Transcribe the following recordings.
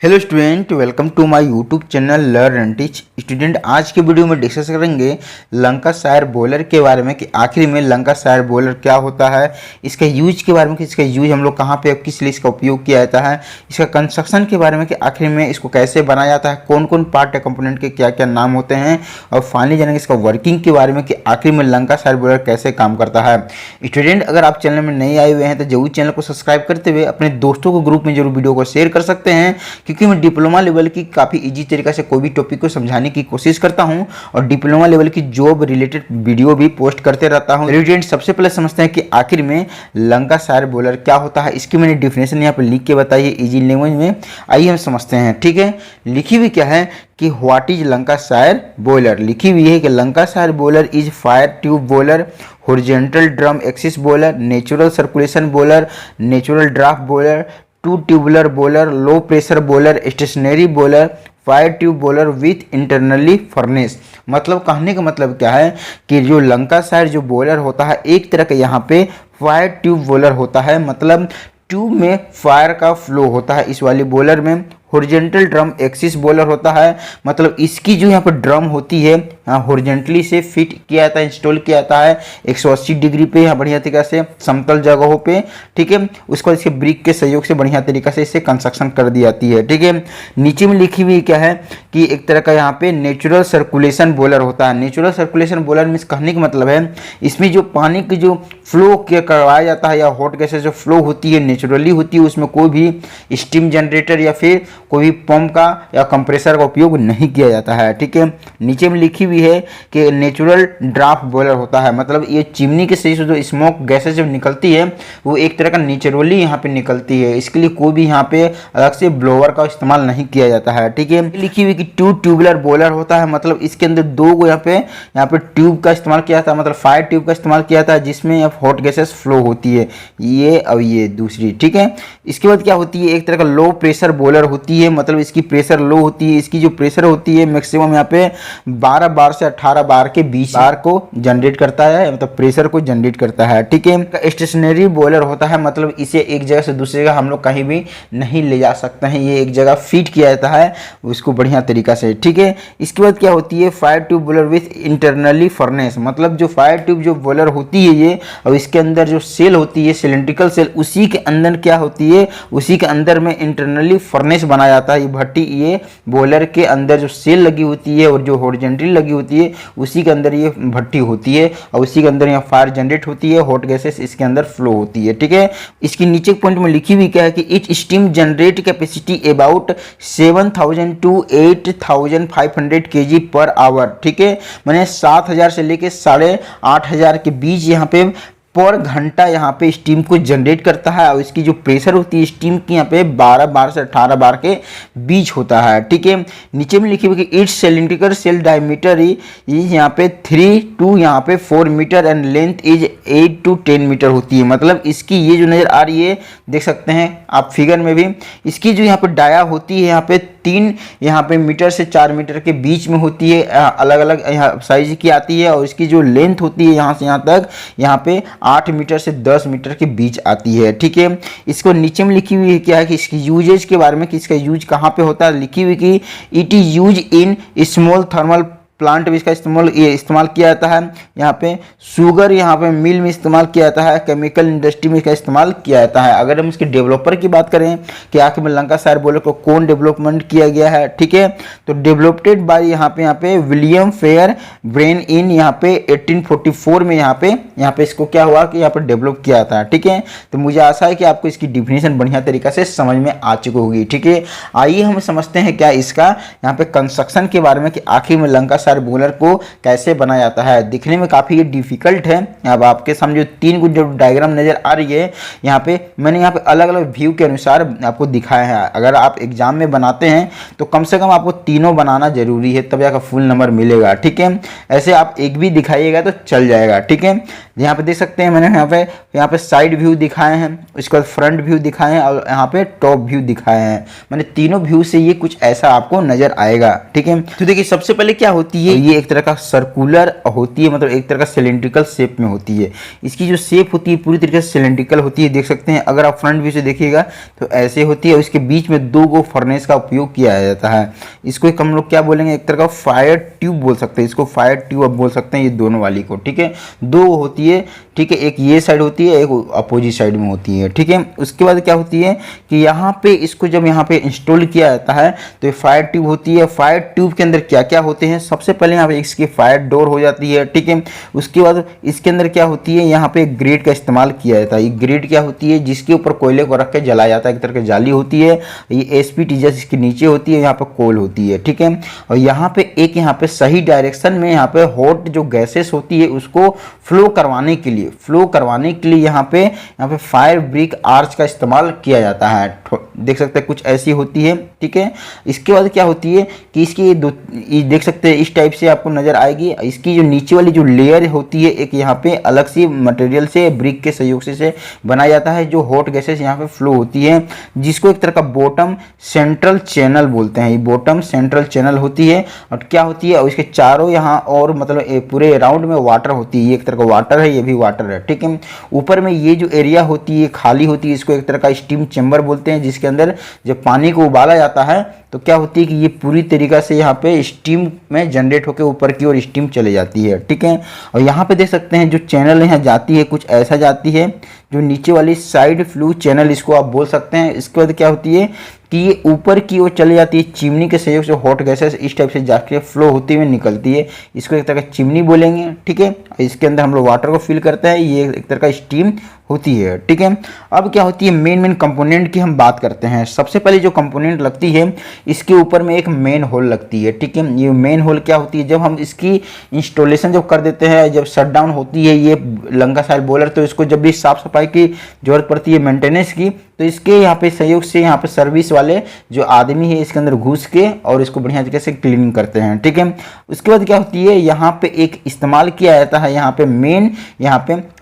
Hello student, welcome to my YouTube channel learn and teach. Student, आज के video में discuss करेंगे Lancashire boiler के बारे में कि आखिर में लंकाशायर बॉयलर क्या होता है, इसका यूज के बारे में कि इसका यूज हम लोग कहाँ पे किस लिए इसका उपयोग किया जाता है, इसका कंस्ट्रक्शन के बारे में कि आखिर में इसको कैसे बनाया जाता है, कौन कौन पार्ट या कंपोनेंट के क्या क्या नाम होते हैं, और फाइनली जानेंगे इसका वर्किंग के बारे में कि आखिर में लंकाशायर बॉयलर कैसे काम करता है। स्टूडेंट, अगर आप चैनल में नए आए हुए हैं तो जरूर चैनल को सब्सक्राइब करते हुए अपने दोस्तों को ग्रुप में जरूर वीडियो को शेयर कर सकते हैं, क्योंकि मैं डिप्लोमा लेवल की काफ़ी इजी तरीके से कोई भी टॉपिक को समझाने की कोशिश करता हूं और डिप्लोमा लेवल की जॉब रिलेटेड वीडियो भी पोस्ट करते रहता हूं। स्टूडेंट, सबसे पहले समझते हैं कि आखिर में लंकाशायर बॉयलर क्या होता है। इसकी मैंने डिफिनेशन यहाँ पे लिख के बताई है इजी लैंग्वेज में, आइए हम समझते हैं। ठीक है, लिखी हुई क्या है कि व्हाट इज लंकाशायर बॉयलर। लिखी हुई है कि Lancashire boiler is fire tube boiler, horizontal drum axis boiler, natural circulation boiler, natural draught boiler, two tubular boiler, low pressure boiler, stationary boiler, fire tube boiler with internally furnace. मतलब कहने का मतलब क्या है कि जो लंकाशायर जो boiler होता है एक तरह का यहाँ पे फायर ट्यूब बॉयलर होता है, मतलब ट्यूब में फायर का फ्लो होता है इस वाली बॉयलर में। हॉरिजॉन्टल ड्रम एक्सिस बॉयलर होता है, मतलब इसकी जो यहाँ पर ड्रम होती है हॉरिजॉन्टली से फिट किया जाता है, इंस्टॉल किया जाता है 180 डिग्री पे, यहाँ बढ़िया तरीके से समतल जगहों पे। ठीक है, उसको इसके ब्रिक के सहयोग से बढ़िया तरीके से इसे कंस्ट्रक्शन कर दी जाती है। ठीक है, नीचे में लिखी हुई क्या है कि एक तरह का यहाँ पे नेचुरल सर्कुलेशन बॉयलर होता है। नेचुरल सर्कुलेशन बॉयलर मीन्स कहने का मतलब है इसमें जो पानी की जो फ्लो करवाया जाता है या हॉट गैसेस जो फ्लो होती है नेचुरली होती है, उसमें कोई भी स्टीम जनरेटर या फिर कोई भी पंप का या कंप्रेसर का उपयोग नहीं किया जाता है। ठीक है, नीचे में लिखी हुई है कि नेचुरल ड्राफ्ट बॉयलर होता है, मतलब ये चिमनी के सही से जो स्मोक गैसेस जब निकलती है वो एक तरह का नेचुरली यहाँ पे निकलती है, इसके लिए कोई भी यहाँ पे अलग से ब्लोअर का इस्तेमाल नहीं किया जाता है। ठीक है, लिखी हुई कि टू ट्यूबुलर बॉयलर होता है, मतलब इसके अंदर दो को यहाँ पे ट्यूब का इस्तेमाल किया जाता है, मतलब फायर ट्यूब का इस्तेमाल किया जाता है जिसमें हॉट गैसेस फ्लो होती है, ये और ये दूसरी। ठीक है, इसके बाद क्या होती है एक तरह का लो प्रेशर बॉयलर होती है, मतलब इसकी प्रेशर लो होती है, इसकी जो प्रेशर होती है मैक्सिमम यहाँ पे 12 बार से 18 बार के बीच बार को जनरेट करता है, मतलब प्रेशर को जनरेट करता है। ठीक है, स्टेशनरी बॉयलर होता है, मतलब इसे एक जगह से दूसरी जगह हम लोग कहीं भी नहीं ले जा सकते हैं, ये एक जगह फिट किया जाता है उसको बढ़िया तरीका से। ठीक है, इसके बाद क्या होती है fire tube boiler with internally furnace, मतलब जो फायर ट्यूब जो बॉयलर होती है ये, और इसके अंदर जो सेल होती है सिलेंड्रिकल सेल, उसी के अंदर क्या होती है उसी के अंदर में इंटरनली फर्नेस बनाया जाता है। ये भट्टी ये बॉयलर के अंदर जो सेल लगी होती है और जो हॉरिजॉन्टली लगी होती है उसी के अंदर ये भट्टी होती है और उसी के अंदर यहाँ फायर जनरेट होती है, हॉट गैसेस इसके अंदर फ्लो होती है। ठीक है, इसकी नीचे पॉइंट में लिखी हुई क्या है कि it steam generate capacity about 7000 to 8500 kg per hour. ठीक है, मैंने 7000 से लेके 8500 के बीच यहाँ पे पर घंटा यहाँ पे स्टीम को जनरेट करता है, और इसकी जो प्रेशर होती है स्टीम की यहाँ पे 12 बार से 18 बार के बीच होता है। ठीक है, नीचे में लिखी हुई कि it's cylindrical shell diameter is यहाँ पे 3 to यहाँ पे 4 metre and length is 8 to 10 metre होती है, मतलब इसकी ये जो नज़र आ रही है देख सकते हैं आप फिगर में भी, इसकी जो यहाँ पे डाया होती है यहाँ पे 3 यहाँ पे मीटर से 4 मीटर के बीच में होती है, अलग अलग यहाँ साइज की आती है, और इसकी जो लेंथ होती है यहाँ से यहाँ तक यहाँ पे 8 मीटर से 10 मीटर के बीच आती है। ठीक है, इसको नीचे में लिखी हुई है क्या है कि इसकी यूजेज के बारे में कि इसका यूज कहाँ पे होता है। लिखी हुई कि it is use in small thermal plant भी इसका इस्तेमाल किया जाता है, यहाँ पे शुगर यहाँ पे मिल में इस्तेमाल किया जाता है, केमिकल इंडस्ट्री में इसका इस्तेमाल किया जाता है। अगर हम इसके डेवलपर की बात करें कि आखिर में लंकाशायर बॉयलर को कौन डेवलपमेंट किया गया है, ठीक है, तो डेवलप्ड बाय यहाँ पे विलियम फेयर ब्रेन इन यहाँ पे 1844 में यहाँ पे इसको क्या हुआ कि यहाँ पे डेवलप किया था। ठीक है, तो मुझे आशा है कि आपको इसकी डिफिनेशन बढ़िया तरीके से समझ में आ चुकी होगी। ठीक है, आइए हम समझते हैं क्या इसका यहाँ पे कंस्ट्रक्शन के बारे में कि आखिर में लंकाशायर बॉयलर को कैसे बनाया जाता है। दिखने में काफी ये डिफिकल्ट है। अब आपके सामने जो 3 जो डायग्राम नजर आ रही है यहाँ पे मैंने यहाँ पे अलग अलग व्यू के अनुसार आपको दिखाया है। अगर आप एग्जाम में बनाते हैं तो कम से कम आपको तीनों बनाना जरूरी है, तब जाकर फुल नंबर मिलेगा। ठीक है, ऐसे आप एक भी दिखाइएगा तो चल जाएगा। ठीक है, यहाँ पे देख सकते हैं मैंने यहाँ पे साइड व्यू दिखाए हैं, उसके बाद फ्रंट व्यू दिखाए हैं और यहाँ पे टॉप व्यू दिखाए हैं। मैंने तीनों व्यू से ये कुछ ऐसा आपको नजर आएगा। ठीक है, तो देखिए सबसे पहले क्या होती है, ये एक तरह का सर्कुलर होती है, मतलब एक तरह का सिलेंड्रिकल शेप में होती है। इसकी जो शेप होती है पूरी तरीके से सिलेंड्रिकल होती है, देख सकते हैं। अगर आप फ्रंट व्यू से देखिएगा तो ऐसे होती है और इसके बीच में 2 गो फर्नेस का उपयोग किया जाता है। इसको एक हम लोग क्या बोलेंगे, एक तरह का फायर ट्यूब बोल सकते हैं, इसको फायर ट्यूब अब बोल सकते हैं ये दोनों वाली को। ठीक है, 2 होती है। ठीक है, एक ये साइड होती है, एक अपोजिट साइड में होती है। ठीक है, उसके बाद क्या होती है कि यहाँ पे इसको जब यहाँ पे इंस्टॉल किया जाता है तो ये फायर ट्यूब होती है। फायर ट्यूब के अंदर क्या क्या होते हैं, सबसे पहले यहाँ पे इसकी फायर डोर हो जाती है। ठीक है, उसके बाद इसके अंदर क्या होती है, यहाँ पे ग्रिड का इस्तेमाल किया जाता है। ये ग्रिड क्या होती है, जिसके ऊपर कोयले को रख के जलाया जाता है, एक तरह की जाली होती है। ये एसपीटी जैसे इसके नीचे होती है, यहाँ पे कोल होती है। ठीक है, और यहाँ पे एक यहाँ पे सही डायरेक्शन में यहाँ पे हॉट जो गैसेस होती है उसको फ्लो करवाने के लिए यहाँ पे फायर ब्रिक आर्च का इस्तेमाल किया जाता है। देख सकते हैं कुछ ऐसी होती है। ठीक है, इसके बाद क्या होती है कि इसकी ये देख सकते हैं इस टाइप से आपको नजर आएगी। इसकी जो नीचे वाली जो लेयर होती है एक यहाँ पे अलग सी मटेरियल से ब्रिक के सहयोग से बनाया जाता है, जो हॉट गैसेस यहाँ पे फ्लो होती है, जिसको एक तरह का बॉटम सेंट्रल चैनल बोलते हैं। ये बॉटम सेंट्रल चैनल होती है और क्या होती है, और इसके चारों यहाँ और मतलब पूरे राउंड में वाटर होती है। ये एक तरह का वाटर है, ये भी वाटर है। ठीक है, ऊपर में ये जो एरिया होती है खाली होती है, इसको एक तरह का स्टीम चैम्बर बोलते हैं, जिसके अंदर जब पानी को उबाला जाता है तो क्या होती है कि ये पूरी तरीका से यहाँ पे स्टीम में जनरेट होकर ऊपर की ओर स्टीम चले जाती है। ठीक है, और यहाँ पे देख सकते हैं जो चैनल यहाँ जाती है कुछ ऐसा जाती है, जो नीचे वाली साइड फ्लू चैनल इसको आप बोल सकते हैं। इसके बाद क्या होती है कि ये ऊपर की ओर चली जाती है, चिमनी के सहयोग से हॉट गैसेस इस टाइप से जाके फ्लो होती हुई निकलती है, इसको एक तरह का चिमनी बोलेंगे। ठीक है, इसके अंदर हम लोग वाटर को फिल करते हैं, ये एक तरह का स्टीम होती है। ठीक है, अब क्या होती है मेन कंपोनेंट की हम बात करते हैं। सबसे पहले जो कंपोनेंट लगती है इसके ऊपर में एक मेन होल लगती है। ठीक है, ये मेन होल क्या होती है, जब हम इसकी इंस्टॉलेशन जब कर देते हैं, जब शट डाउन होती है ये लंकासायर बॉयलर, तो इसको जब भी साफ सफाई की जरूरत पड़ती है मेंटेनेंस की, तो इसके यहाँ पे सहयोग से यहाँ पे सर्विस वाले जो आदमी है इसके अंदर घुस के और इसको बढ़िया तरीके से क्लीनिंग करते हैं। ठीक है, उसके बाद क्या होती है यहाँ पे एक इस्तेमाल किया जाता है, यहाँ पे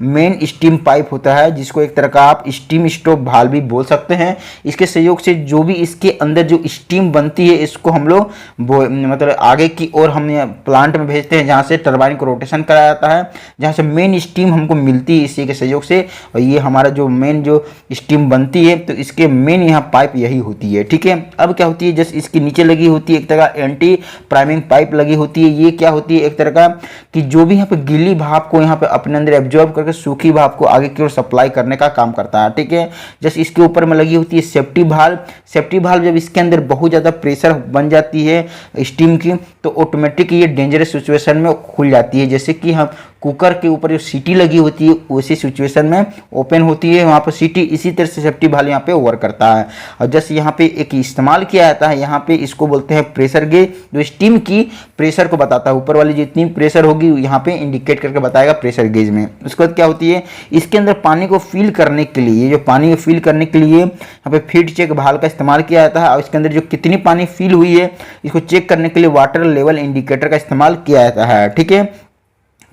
मेन स्टीम पाइप होता है, जिसको एक तरह का आप स्टीम स्टोव भाल भी बोल सकते हैं। इसके सहयोग से जो भी इसके अंदर जो स्टीम बनती है इसको हम लोग मतलब आगे की ओर हम प्लांट में भेजते हैं, जहाँ से टरबाइन को रोटेशन कराया जाता है, जहाँ से मेन स्टीम हमको मिलती है इसी के सहयोग से। और ये हमारा जो मेन जो स्टीम बनती है तो इसके मेन यहाँ पाइप यही होती है। ठीक है, अब क्या होती है जैसे इसके नीचे लगी होती है एक तरह का एंटी प्राइमिंग पाइप लगी होती है। ये क्या होती है एक तरह का कि जो भी यहाँ पे गीली भाप को यहाँ पे अपने अंदर एब्जॉर्ब करके सूखी भाप को आगे की ओर सप्लाई करने का काम करता है। ठीक है, जैसे इसके ऊपर में लगी होती है सेफ्टी भाल्व जब इसके अंदर बहुत ज़्यादा प्रेशर बन जाती है स्टीम की तो ऑटोमेटिक ये डेंजरस सिचुएशन में खुल जाती है। जैसे कि हम कुकर के ऊपर जो सीटी लगी होती है उसी सिचुएशन में ओपन होती है वहाँ पर सीटी, इसी तरह से सेफ्टी भाल्व यहाँ पे वर्क करता है। और जैसे यहाँ पे एक इस्तेमाल किया जाता है, यहाँ पे इसको बोलते हैं प्रेशर गेज, जो स्टीम की प्रेशर को बताता है। ऊपर वाली जितनी प्रेशर होगी यहाँ पे इंडिकेट करके बताएगा प्रेशर गेज में। उसके बाद क्या होती है इसके अंदर पानी को फिल करने के लिए, जो पानी को फिल करने के लिए यहाँ पे फीड चेक भाल्व का इस्तेमाल किया जाता है। और इसके अंदर जो कितनी पानी फिल हुई है इसको चेक करने के लिए वाटर लेवल इंडिकेटर का इस्तेमाल किया जाता है। ठीक है,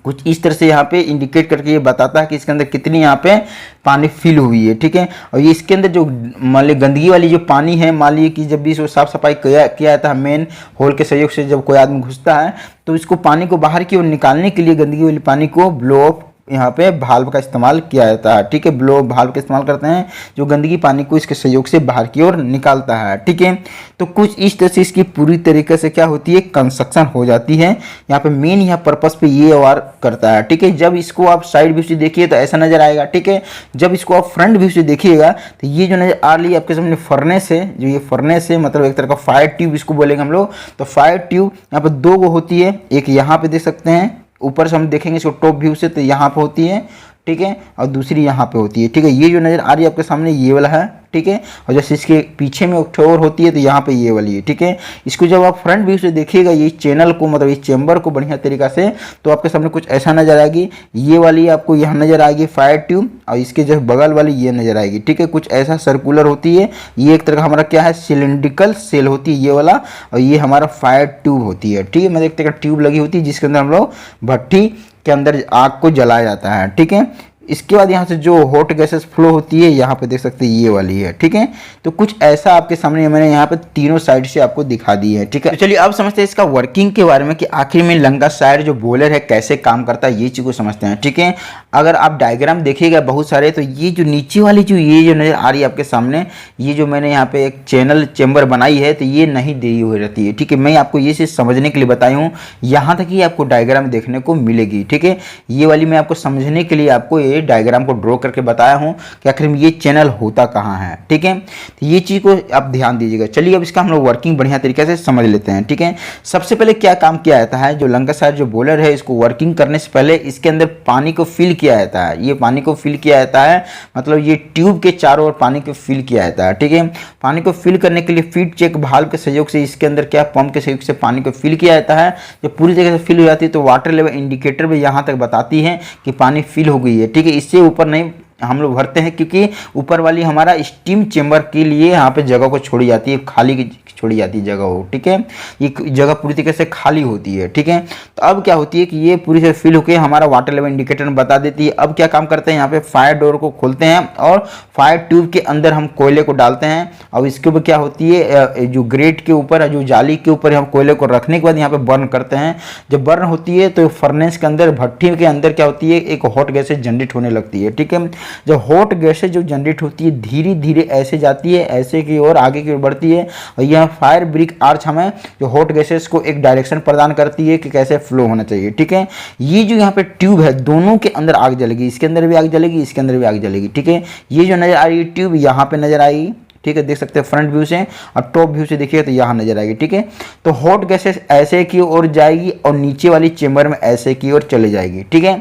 कुछ इस तरह से यहाँ पे इंडिकेट करके ये बताता है कि इसके अंदर कितनी यहाँ पे पानी फिल हुई है। ठीक है, और ये इसके अंदर जो मान ली गंदगी वाली जो पानी है, मान ली कि जब भी इसको साफ सफाई किया जाता है मेन होल के सहयोग से, जब कोई आदमी घुसता है तो इसको पानी को बाहर की ओर निकालने के लिए गंदगी वाली पानी को ब्लो अप यहाँ पे भाल्व का इस्तेमाल किया जाता है। ठीक है, ब्लो भाल्व का इस्तेमाल करते हैं जो गंदगी पानी को इसके सहयोग से बाहर की ओर निकालता है। ठीक है, तो कुछ इस तरह से इसकी पूरी तरीके से क्या होती है कंस्ट्रक्शन हो जाती है। यहाँ पे मेन यहाँ पर्पस पे ये वर्क करता है। ठीक है, जब इसको आप साइड व्यू से देखिए तो ऐसा नजर आएगा। ठीक है, जब इसको आप फ्रंट व्यू से देखिएगा तो ये जो नजर आ रही है आपके सामने फर्नेस है, जो ये फर्नेस है मतलब एक तरह का फायर ट्यूब इसको बोलेंगे हम लोग। तो फायर ट्यूब यहाँ पे 2 गो होती है, एक यहाँ पे देख सकते हैं ऊपर से हम देखेंगे इसको टॉप व्यू से तो यहाँ पे होती है। ठीक है, और दूसरी यहाँ पे होती है। ठीक है, ये जो नज़र आ रही है आपके सामने ये वाला है। ठीक है, और जैसे इसके पीछे में और होती है तो यहाँ पे ये वाली है। ठीक है, इसको जब आप फ्रंट व्यू से देखिएगा ये चैनल को मतलब इस चैम्बर को बढ़िया तरीका से तो आपके सामने कुछ ऐसा नजर आएगी। ये वाली आपको यहाँ नजर आएगी फायर ट्यूब, और इसके जो बगल वाली ये नजर आएगी। ठीक है, कुछ ऐसा सर्कुलर होती है। ये एक तरह का हमारा क्या है सिलेंड्रिकल सेल होती है ये वाला, और ये हमारा फायर ट्यूब होती है। ठीक है, मतलब एक तरह का ट्यूब लगी होती है जिसके अंदर हम लोग भट्टी के अंदर आग को जलाया जाता है। ठीक है, इसके बाद यहाँ से जो हॉट गैसेस फ्लो होती है यहाँ पे देख सकते हैं ये वाली है। ठीक है, तो कुछ ऐसा आपके सामने मैंने यहाँ पे तीनों साइड से आपको दिखा दी है। ठीक है, तो चलिए अब समझते हैं इसका वर्किंग के बारे में कि आखिर में लंकाशायर जो बॉयलर है कैसे काम करता है, ये चीज़ को समझते हैं। ठीक है, अगर आप डायग्राम देखिएगा बहुत सारे, तो ये जो नीचे वाली ये जो नज़र आ रही है आपके सामने, ये जो मैंने यहाँ पे एक चैनल चेम्बर बनाई है, तो ये नहीं दी हुई रहती है। ठीक है, मैं आपको ये चीज़ समझने के लिए बताई हूँ, यहाँ तक ही आपको डायग्राम देखने को मिलेगी। ठीक है, ये वाली मैं आपको समझने के लिए आपको ये डायग्राम को ड्रॉ करके बताया हूँ कि आखिर में ये चैनल होता कहाँ है। ठीक है, तो ये चीज़ को आप ध्यान दीजिएगा। चलिए अब इसका हम लोग वर्किंग बढ़िया तरीके से समझ लेते हैं। ठीक है, सबसे पहले क्या काम किया जाता है, जो लंकाशायर जो बॉयलर है इसको वर्किंग करने से पहले इसके अंदर पानी को फिल किया जाता है। ये पानी को फिल किया जाता है, मतलब ये ट्यूब के चारों ओर पानी को फिल किया जाता है। ठीक है, पानी को फिल करने के लिए फीड चेक भाल्व के सहयोग से इसके अंदर क्या पंप के सहयोग से पानी को फिल किया जाता है। जब पूरी तरह से फिल हो जाती है तो वाटर लेवल इंडिकेटर भी यहाँ तक बताती है कि पानी फिल हो गई है। ठीक है, इससे ऊपर नहीं हम लोग भरते हैं, क्योंकि ऊपर वाली हमारा स्टीम चेम्बर के लिए यहाँ पे जगह को छोड़ी जाती है, खाली छोड़ी जाती है जगह हो। ठीक है, ये जगह पूरी तरीके से खाली होती है। ठीक है, तो अब क्या होती है कि ये पूरी से फिल होकर हमारा वाटर लेवल इंडिकेटर में बता देती है। अब क्या काम करते हैं, यहाँ पे फायर डोर को खोलते हैं और फायर ट्यूब के अंदर हम कोयले को डालते हैं। और इसके ऊपर क्या होती है, जो ग्रेट के ऊपर, जो जाली के ऊपर हम कोयले को रखने के बाद यहाँ पे बर्न करते हैं। जब बर्न होती है तो फर्नेस के अंदर, भट्टी के अंदर क्या होती है, एक हॉट गैसेज जनरेट होने लगती है। ठीक है, जब हॉट गैसेज जो जनरेट होती है धीरे धीरे ऐसे जाती है, ऐसे की ओर आगे की ओर बढ़ती है। और यह फायर ब्रिक आर्च हमें जो हॉट गैसेस को एक डायरेक्शन प्रदान करती है कि कैसे फ्लो होना चाहिए। ठीक है, ये जो यहाँ पे ट्यूब है दोनों के अंदर आग जलेगी, इसके अंदर भी आग जलेगी, इसके अंदर भी आग जलेगी। ठीक है, ये जो नजर आ रही है ट्यूब यहाँ पे नजर आएगी। ठीक है, देख सकते हैं फ्रंट व्यू से, और टॉप व्यू से देखिए तो यहाँ नजर आएगी। ठीक है, तो हॉट गैसेस ऐसे की ओर जाएगी और नीचे वाली चेम्बर में ऐसे की ओर चले जाएगी। ठीक है,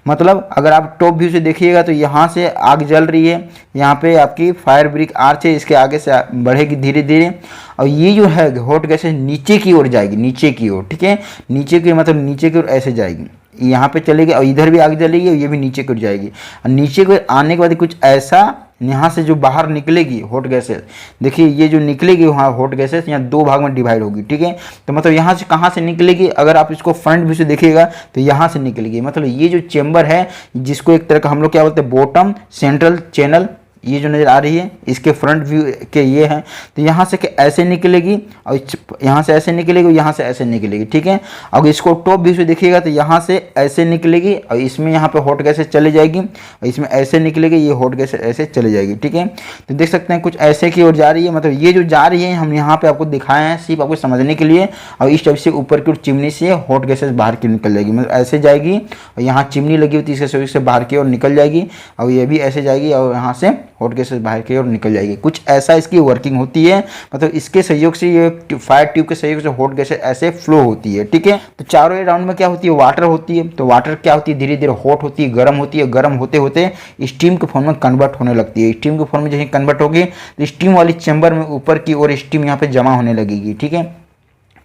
मतलब अगर आप टॉप व्यू से देखिएगा तो यहाँ से आग जल रही है, यहाँ पे आपकी फायर ब्रिक आर्च है, इसके आगे से बढ़ेगी धीरे धीरे। और ये जो है हॉट गैसेस नीचे की ओर जाएगी, नीचे की ओर। ठीक है, नीचे की मतलब नीचे की ओर ऐसे जाएगी, यहाँ पे चलेगी और इधर भी आग जलेगी और ये भी नीचे की ओर जाएगी। और नीचे की ओर आने के बाद कुछ ऐसा यहाँ से जो बाहर निकलेगी हॉट गैसेस, देखिए ये जो निकलेगी वहाँ हॉट गैसेस यहाँ दो भाग में डिवाइड होगी। ठीक है, तो मतलब यहाँ से कहाँ से निकलेगी, अगर आप इसको फ्रंट व्यू से देखिएगा तो यहाँ से निकलेगी। मतलब ये जो चेम्बर है जिसको एक तरह का हम लोग क्या बोलते हैं बॉटम सेंट्रल चैनल, ये जो नज़र आ रही है इसके फ्रंट व्यू के ये हैं, तो यहाँ से ऐसे निकलेगी और यहाँ से ऐसे निकलेगी और यहाँ से ऐसे निकलेगी। ठीक है, अगर इसको टॉप व्यू से देखिएगा तो यहाँ से ऐसे निकलेगी और इसमें यहाँ पे हॉट गैसेस चली जाएगी और इसमें ऐसे निकलेगी, ये हॉट गैसेस ऐसे चले जाएगी। ठीक है, तो देख सकते हैं कुछ ऐसे की ओर जा रही है। मतलब ये जो जा रही है हम यहाँ पे आपको दिखाए हैं सिर्फ आपको समझने के लिए। और इस टाइप से ऊपर की ओर चिमनी से हॉट गैसेस बाहर की निकल जाएगी, मतलब ऐसे जाएगी और यहाँ चिमनी लगी होती है इसके सहयोग से बाहर की ओर निकल जाएगी, और ये भी ऐसे जाएगी और यहाँ से हॉट गैसेस बाहर की ओर निकल जाएगी। कुछ ऐसा इसकी वर्किंग होती है, मतलब इसके सहयोग से ये फायर ट्यूब के सहयोग से हॉट गैसेस ऐसे फ्लो होती है। ठीक है, तो चारों राउंड में क्या होती है, वाटर होती है। तो वाटर क्या होती है, धीरे धीरे हॉट होती है, गर्म होती है, गर्म होते होते स्टीम के फॉर्म में कन्वर्ट होने लगती है। स्टीम के फॉर्म में जैसे कन्वर्ट होगी तो स्टीम वाली चैम्बर में ऊपर की ओर स्टीम यहाँ पे जमा होने लगेगी। ठीक है,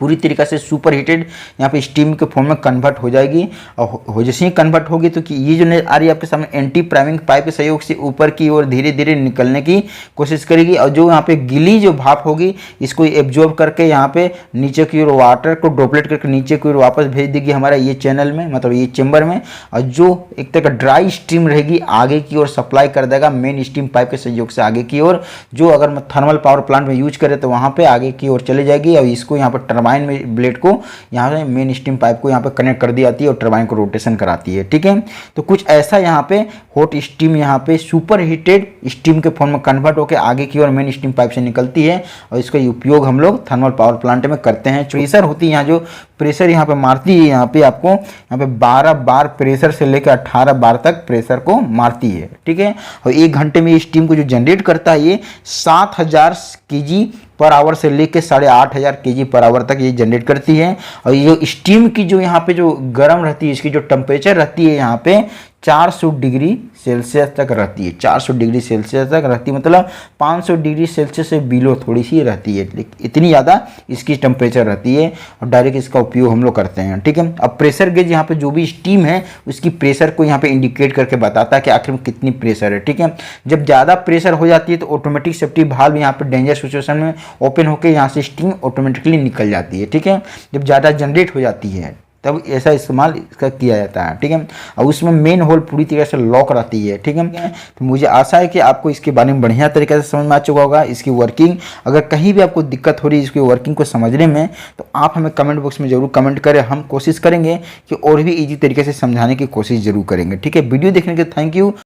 पूरी तरीक़ा से सुपर हीटेड यहाँ पे स्टीम के फॉर्म में कन्वर्ट हो जाएगी। और जैसे ही कन्वर्ट होगी तो कि ये जो नजर आ रही है आपके सामने एंटी प्राइमिंग पाइप के सहयोग से ऊपर की ओर धीरे धीरे निकलने की कोशिश करेगी। और जो यहाँ पे गीली जो भाप होगी इसको एब्जॉर्ब करके यहाँ पे नीचे की ओर वाटर को ड्रॉपलेट करके नीचे की ओर वापस भेज देगी हमारा ये चैनल में, मतलब ये चैम्बर में। और जो एक तरह का ड्राई स्टीम रहेगी आगे की ओर सप्लाई कर देगा मेन स्टीम पाइप के सहयोग से आगे की ओर, जो अगर थर्मल पावर प्लांट में यूज करें तो वहाँ पर आगे की ओर चले जाएगी। और इसको यहाँ पर टरबाइन में ब्लेड को यहाँ से मेन स्टीम पाइप को यहाँ पे कनेक्ट कर दी जाती है और टरबाइन को रोटेशन कराती है। ठीक है, तो कुछ ऐसा यहाँ पे हॉट स्टीम यहाँ पे सुपर हीटेड स्टीम के फॉर्म में कन्वर्ट होकर आगे की ओर मेन स्टीम पाइप से निकलती है। और इसका उपयोग हम लोग थर्मल पावर प्लांट में करते हैं। प्रेशर होती है यहाँ जो प्रेशर यहाँ पे मारती है, यहाँ पे आपको यहाँ पे 12 बार प्रेशर से लेकर 18 बार तक प्रेशर को मारती है। ठीक है, और 1 घंटे में स्टीम को जो जनरेट करता है ये 7000 kg पर आवर से लेकर 8500 kg पर आवर तक ये जनरेट करती है। और ये स्टीम की जो यहाँ पे जो गर्म रहती है, इसकी जो टेम्परेचर रहती है यहाँ पे 400 डिग्री सेल्सियस तक रहती है। 400 डिग्री सेल्सियस तक रहती है, मतलब 500 डिग्री सेल्सियस से बिलो थोड़ी सी रहती है, लेकिन इतनी ज़्यादा इसकी टेम्परेचर रहती है। और डायरेक्ट इसका उपयोग हम लोग करते हैं। ठीक है, अब प्रेशर गेज यहाँ पे जो भी स्टीम है उसकी प्रेशर को यहाँ पे इंडिकेट करके बताता है कि आखिर में कितनी प्रेशर है। ठीक है, जब ज़्यादा प्रेशर हो जाती है तो ऑटोमेटिक सेफ्टी वाल्व यहाँ पे डेंजर सिचुएशन में ओपन होकर यहाँ से स्टीम ऑटोमेटिकली निकल जाती है। ठीक है, जब ज़्यादा जनरेट हो जाती है तब ऐसा इस्तेमाल इसका किया जाता है, ठीक है। और उसमें मेन होल पूरी तरीके से लॉक रहती है, ठीक है। तो मुझे आशा है कि आपको इसके बारे में बढ़िया तरीके से समझ में आ चुका होगा। इसकी वर्किंग अगर कहीं भी आपको दिक्कत हो रही है इसकी वर्किंग को समझने में, तो आप हमें कमेंट बॉक्स में जरूर कमेंट करें। हम कोशिश करेंगे कि और भी ईजी तरीके से समझाने की कोशिश जरूर करेंगे, ठीक है। वीडियो देखने के लिए थैंक यू।